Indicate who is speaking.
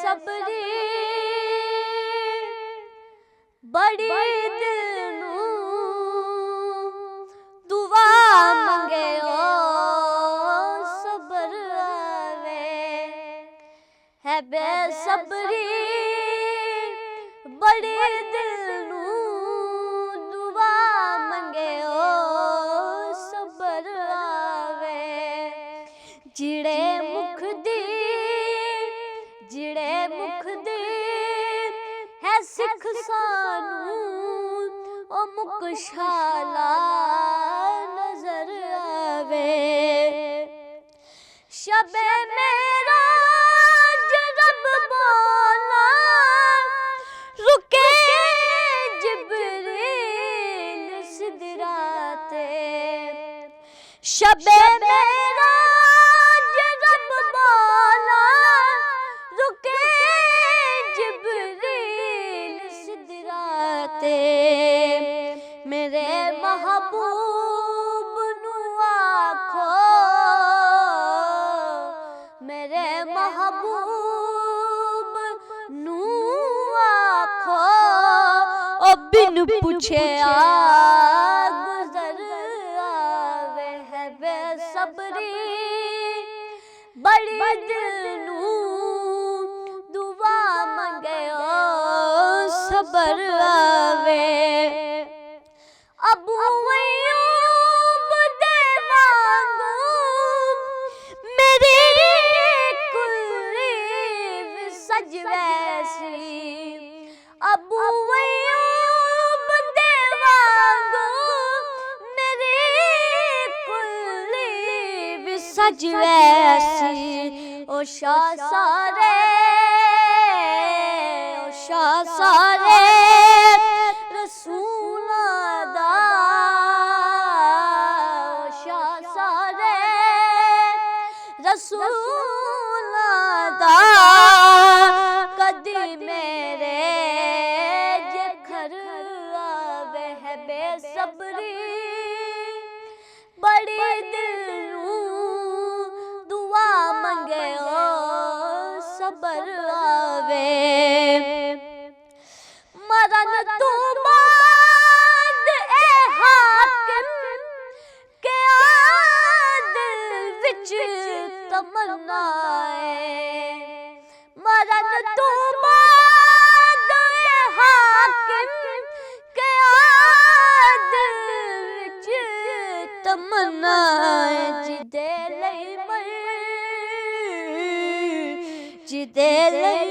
Speaker 1: बेसब्री बड़ी दिल नू दुआ मंगे ओ सबर आवे है बेसब्री बड़ी दिल नू दुआ मंगे ओ सबर आवे जिड़े मुख दी है सिख सानू ओ मुकशाला नजर आवे शबे मेरा जब बोला रुके जिब्रील सिदराते शबे मेरा जब बोला रुके जिब्रील सिदराते मेरे महबूब नू आखो मेरे महबूब नू आखो ओ बिन पूछे गुजर आवे है बेसब्री बड़ी दिल नू दुआ मंगे ओ सबर आवे अबू अय्यूब दे वांगू मेरी कुल्ली सज वैसी अबू अय्यूब दे वांगू मेरी कुल्ली सज वैसी ओ शाह सारे रसूला दा ओ शाह सारे रसूला दा कदी मेरे जखर आवे है बेसब्री बड़ी दिल नू दुआ मंगे ओ सबर आवे मरन तू बाद ए हाकिम के दिल विच तमन्नाए मरन तू बाद ए हाकिम के दिल विच तमन्नाए जिदे लई